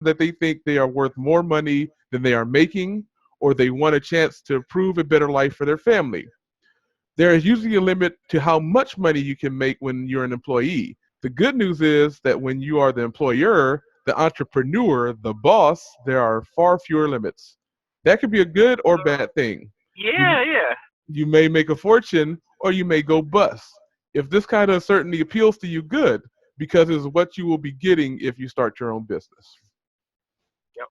that they think they are worth more money than they are making, or they want a chance to improve a better life for their family. There is usually a limit to how much money you can make when you're an employee. The good news is that when you are the employer, the entrepreneur, the boss, there are far fewer limits. That could be a good or bad thing. You Yeah, yeah. you may make a fortune or you may go bust. If this kind of certainty appeals to you, good, because it's what you will be getting if you start your own business. Yep.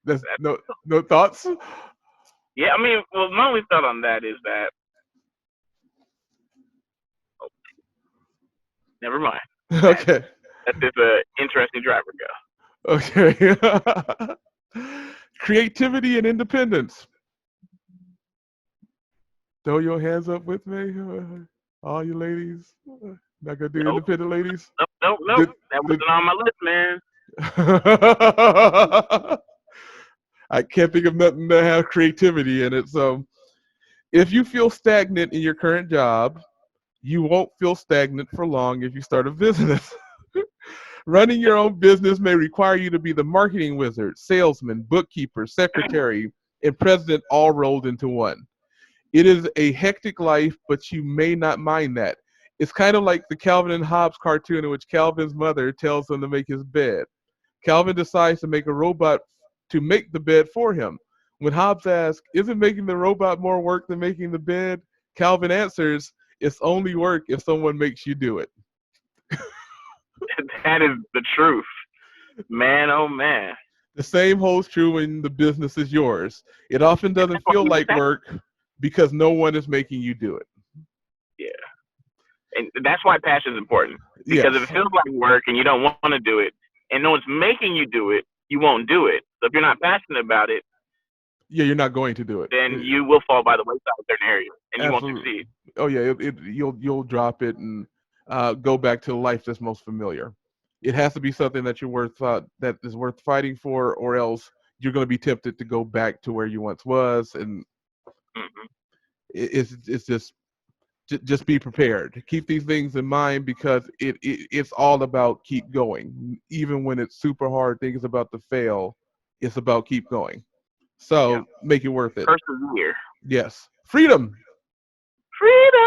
That's That's, no thoughts? yeah, I mean, well, my only thought on that is that, oh, never mind. That Okay. that is a interesting driver go. Okay. Creativity and independence. Throw your hands up with me, all you ladies. Not gonna do Nope, independent ladies. nope, nope, nope. Did, That did, wasn't on my list, man. I can't think of nothing that has creativity in it. So, if you feel stagnant in your current job, you won't feel stagnant for long if you start a business. Running your own business may require you to be the marketing wizard, salesman, bookkeeper, secretary, and president all rolled into one. It is a hectic life, but you may not mind that. It's kind of like the Calvin and Hobbes cartoon in which Calvin's mother tells him to make his bed. Calvin decides to make a robot to make the bed for him. When Hobbes asks, "Isn't making the robot more work than making the bed?" Calvin answers, "It's only work if someone makes you do it." That is the truth, man. Oh man. The same holds true when the business is yours. It often And doesn't that's why feel people like say, work because no one is making you do it. yeah, and that's why passion is important. Because if it Yes. feels like work and you don't want to do it, and no one's making you do it, you won't do it. So if you're not passionate about it, Yeah, you're not going to do it. then you will fall by the wayside in certain areas, and you won't Absolutely. succeed. Oh yeah, you'll drop it and go back to the life that's most familiar. It has to be something that you're worth that is worth fighting for, or else you're going to be tempted to go back to where you once was, and Hmm. it's just be prepared. Keep these things in mind because it's all about keep going. Even when it's super hard, things about to fail, it's about keep going. Yeah, So make it worth it. persevere. Yes, freedom. Freedom.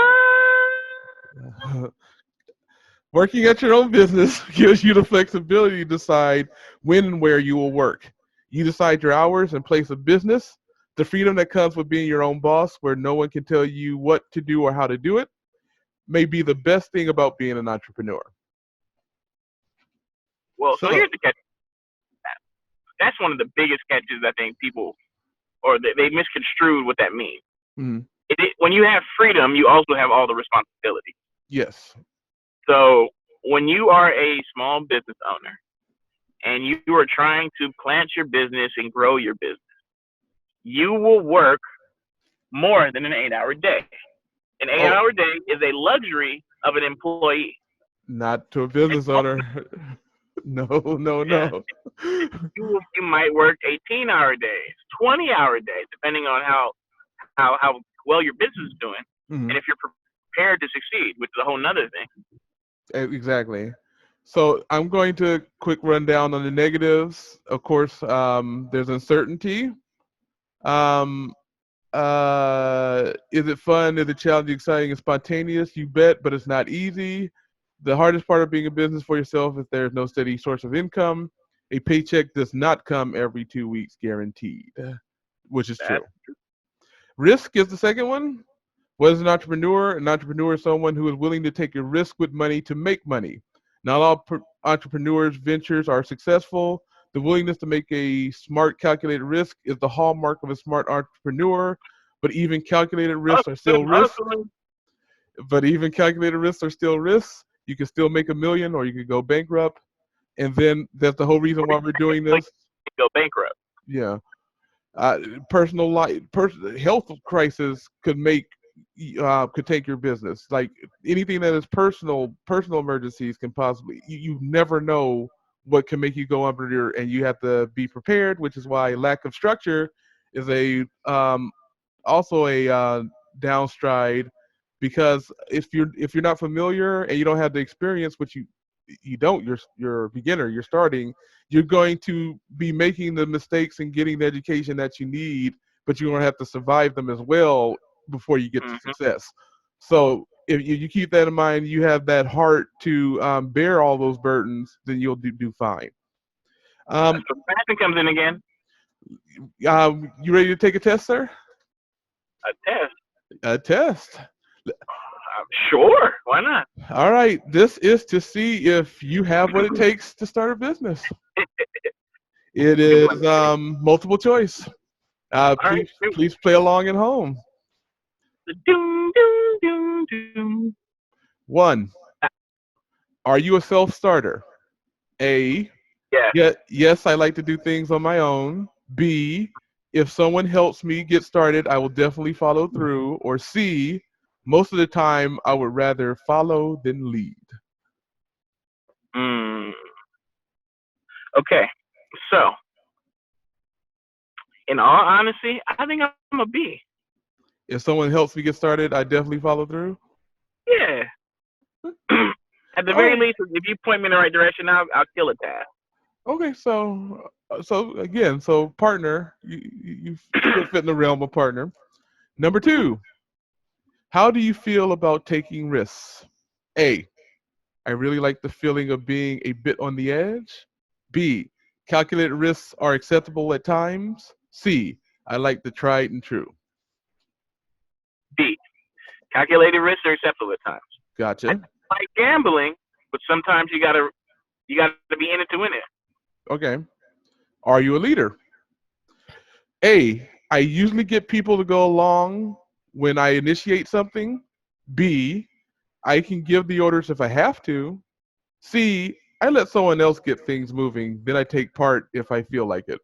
Working at your own business gives you the flexibility to decide when and where you will work. You decide your hours and place of business. The freedom that comes with being your own boss, where no one can tell you what to do or how to do it, may be the best thing about being an entrepreneur. Well, so So, here's the catch. That's one of the biggest catches I think people, or they misconstrued what that means. mm, When you have freedom, you also have all the responsibility. yes, So when you are a small business owner and you are trying to plant your business and grow your business, you will work more than an 8 hour day. An eight oh, hour day is a luxury of an employee. not to a business owner. No, no, Yeah. no. You might work 18-hour days, 20-hour days, depending on how well your business is doing, and Mhm, if you're prepared to succeed, which is a whole nother thing. exactly. So I'm going to quick rundown on the negatives. Of course, there's uncertainty. Um, is it fun? Is it challenging, exciting, and spontaneous? You bet, but it's not easy. The hardest part of being a business for yourself is there's no steady source of income. A paycheck does not come every 2 weeks guaranteed, which is That true. Risk is the second one. What is an entrepreneur? An entrepreneur is someone who is willing to take a risk with money to make money. Not all entrepreneurs' ventures are successful. The willingness to make a smart, calculated risk is the hallmark of a smart entrepreneur. But even calculated risks are still hustling, risks. hustling. But even calculated risks are still risks. You can still make a million, or you could go bankrupt. And then that's the whole reason why we're doing Like this. go bankrupt. Yeah, uh, personal life, health crisis could take your business. Like anything that is personal emergencies can possibly. You never know what can make you go under your, and you have to be prepared. Which is why lack of structure is a also a downstride, because if you're not familiar and you don't have the experience, which you don't, you're a beginner, you're starting, you're going to be making the mistakes and getting the education that you need, but you're going to have to survive them as well before you get to Mm-hmm. success. So if you keep that in mind, you have that heart to bear all those burdens, then you'll do fine. Um, So passion comes in again. you ready to take a test, sir? A test. A test. I'm sure. Why not? All right. This is to see if you have what it takes to start a business. It Good luck. is multiple choice. All right. Please play along at home. Doom, doom, doom, doom. 1. Are you a self-starter? A. Yeah. Yeah, yes, I like to do things on my own. B. If someone helps me get started, I will definitely follow through. Or C. Most of the time, I would rather follow than lead. Mm. Okay. So, in all honesty, I think I'm a B. If someone helps me get started, I definitely follow through. Yeah. At the All very right. least, if you point me in the right direction, I'll kill a task. Okay, so again, so partner, you still fit in the realm of partner. Number 2, how do you feel about taking risks? A, I really like the feeling of being a bit on the edge. B, calculated risks are acceptable at times. C, I like the tried and true. B. Calculated risks are acceptable at times. I Gotcha. like gambling, but sometimes you gotta be in it to win it. Okay. Are you a leader? A, I usually get people to go along when I initiate something. B, I can give the orders if I have to. C, I let someone else get things moving, then I take part if I feel like it.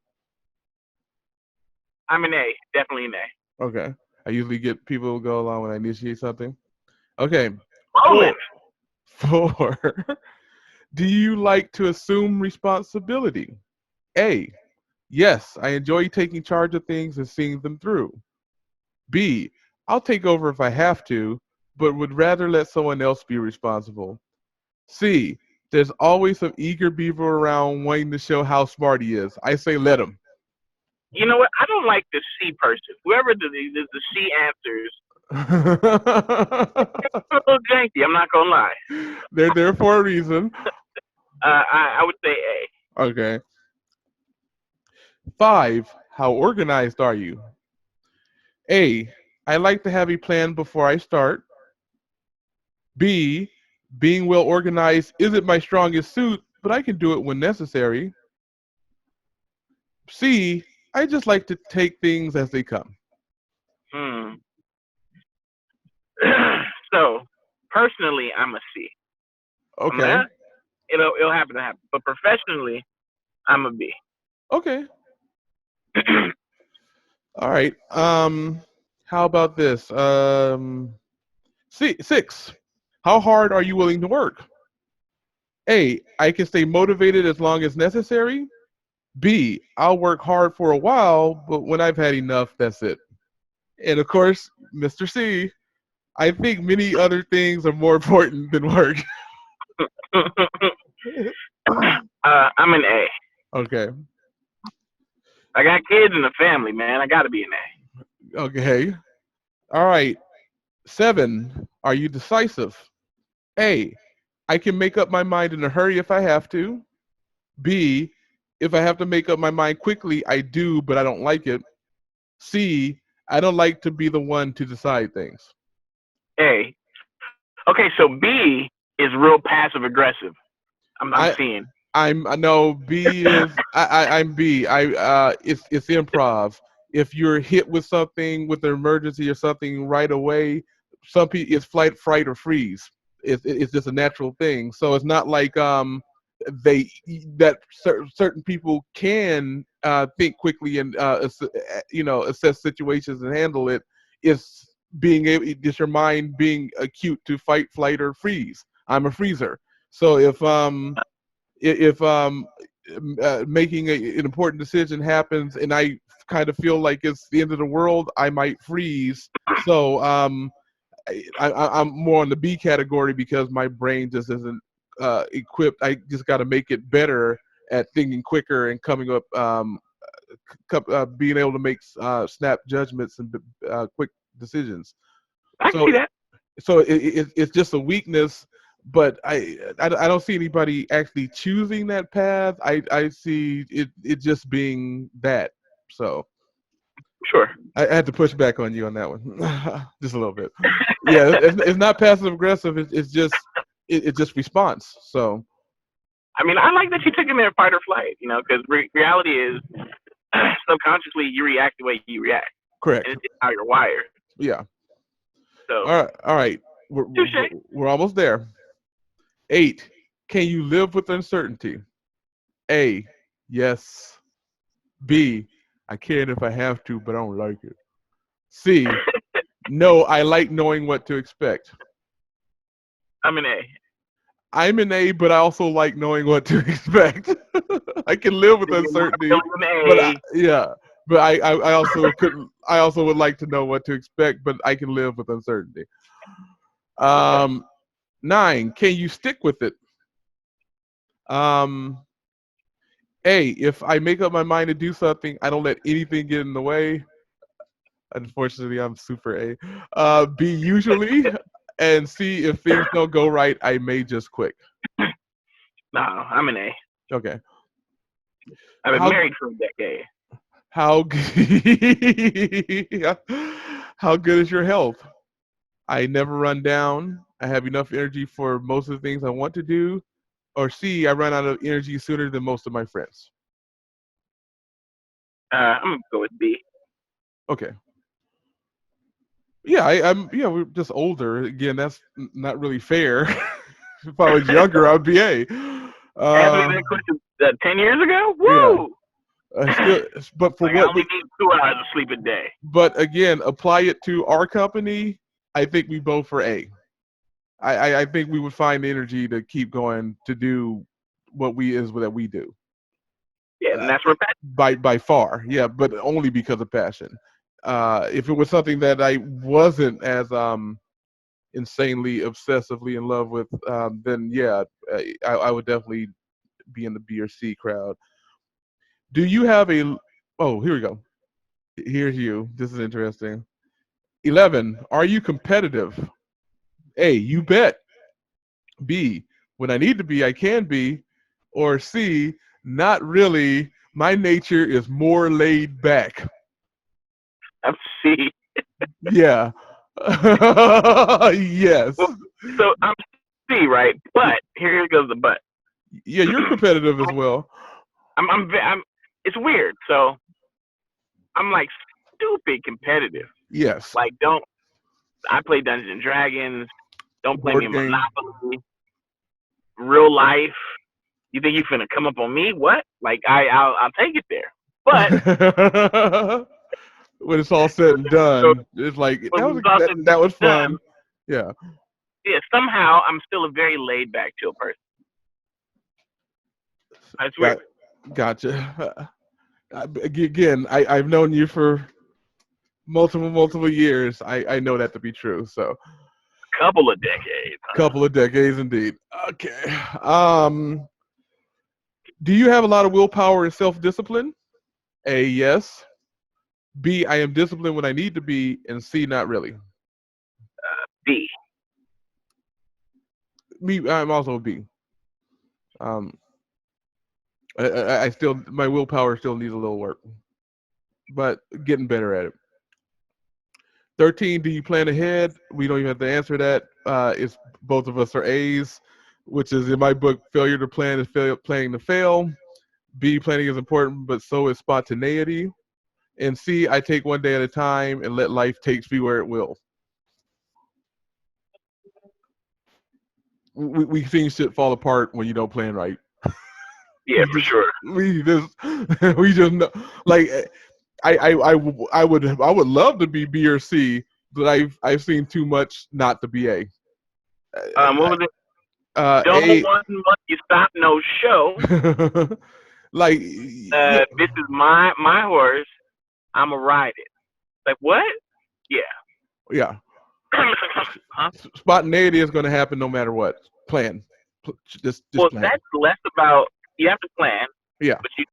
I'm an A. Definitely an A. Okay. I usually get people to go along when I initiate something. Okay. Rolling. 4. 4. Do you like to assume responsibility? A, yes, I enjoy taking charge of things and seeing them through. B, I'll take over if I have to, but would rather let someone else be responsible. C, there's always some eager beaver around wanting to show how smart he is. I say let him. You know what? I don't like the C person. Whoever the C answers, a little janky. I'm not gonna lie. They're there for a reason. I would say A. Okay. 5, how organized are you? A, I like to have a plan before I start. B, being well organized isn't my strongest suit, but I can do it when necessary. C, I just like to take things as they come. Hmm. So personally, I'm a C. I'm Okay. not. It'll happen to happen. But professionally, I'm a B. Okay. All right. How about this? 6. How hard are you willing to work? A, I can stay motivated as long as necessary. B, I'll work hard for a while, but when I've had enough, that's it. And of course, Mr. C, I think many other things are more important than work. I'm an A. Okay. I got kids in the family, man. I gotta be an A. Okay. All right. 7, are you decisive? A, I can make up my mind in a hurry if I have to. B, if I have to make up my mind quickly, I do, but I don't like it. C, I don't like to be the one to decide things. A. Okay, so B is real passive aggressive. I'm I seeing. I know B is I'm B. It's improv. If you're hit with something with an emergency or something right away, some people it's flight, fright, or freeze. It's just a natural thing. So it's not like they that certain people can think quickly and assess situations and handle it. It's being able, just your mind being acute to fight, flight, or freeze. I'm a freezer. So if making an important decision happens and I kind of feel like it's the end of the world, I might freeze. So I'm more on the B category because my brain just isn't equipped. I just got to make it better at thinking quicker and coming up, being able to make snap judgments and quick decisions. I can So see that. it's just a weakness, but I don't see anybody actually choosing that path. I see it just being that. So Sure. I had to push back on you on that one, just a little bit. Yeah, it's not passive aggressive. It's just response. So I mean, I like that you took him in fight or flight, because reality is subconsciously you react the way you react, correct. and it's how you're wired. Yeah. So, All right. touche. We're almost there. 8. Can you live with uncertainty? A. Yes. B. I can if I have to, but I don't like it. C. No, I like knowing what to expect. I'm an A. I'm an A, but I also like knowing what to expect. I can live with You're not uncertainty, feeling an but A. yeah, but I also couldn't. I also would like to know what to expect, but I can live with uncertainty. Okay. 9. Can you stick with it? Um, A. If I make up my mind to do something, I don't let anything get in the way. Unfortunately, I'm super A. B. Usually, and C. If things don't go right, I may just quit. No, I'm an A. Okay. I've been How married for a decade. how how good is your health? I never run down. I have enough energy for most of the things I want to do. Or C. I run out of energy sooner than most of my friends. I'm gonna go with B. Okay. Yeah, I'm. Yeah, we're just older. Again, that's not really fair. If I was younger, I'd be A. Asked me that question 10 years ago. Yeah. Woo! Still, but for Like I what only we, need 2 hours of sleep a day. but again, apply it to our company. I think we both are A. I think we would find the energy to keep going to do what that we do. Yeah, and that's where By far, yeah, but only because of passion. If it was something that I wasn't as insanely obsessively in love with, then yeah, I would definitely be in the B or C crowd. Do you have a? Oh, here we go. Here's you. This is interesting. 11. Are you competitive? A. You bet. B. When I need to be, I can be. Or C. Not really. My nature is more laid back. I'm C. Yeah. Yes. Well, so I'm C, right? But here goes the but. Yeah, you're competitive as well. I'm. It's weird. So I'm like stupid competitive. Yes. Like, don't I play Dungeons and Dragons? Don't play me Board in game. Monopoly. Real life. You think you finna come up on me? What? Like I'll take it there. But When it's all said and so done, it's like when it's all said and that was done, fun. Yeah. yeah, somehow I'm still a very laid back, chill person. That's weird. Got gotcha. Again, I've known you for multiple years. I know that to be true. So Couple of decades. couple of decades indeed. Okay. Do you have a lot of willpower and self-discipline? A, yes. B, I am disciplined when I need to be, and C, not really. B. Me, I'm also a B. Um, I still my willpower still needs a little work, but getting better at it. 13, do you plan ahead? We don't even have to answer that. It's both of us are A's, which is in my book, failure to plan is planning to fail. B, planning is important, but so is spontaneity. And C, I take one day at a time and let life take me where it will. We things should fall apart when you don't plan right. Yeah, for sure. We just know, like I would love to be B or C, but I've seen too much not to be A. What was it? Don't A want you stop no show. like yeah, This is my horse. I'ma ride it. Like what? Yeah. yeah. Huh? Spontaneity is going to happen no matter what. Plan Just Well, plan. that's less about, you have to plan, Yeah. but you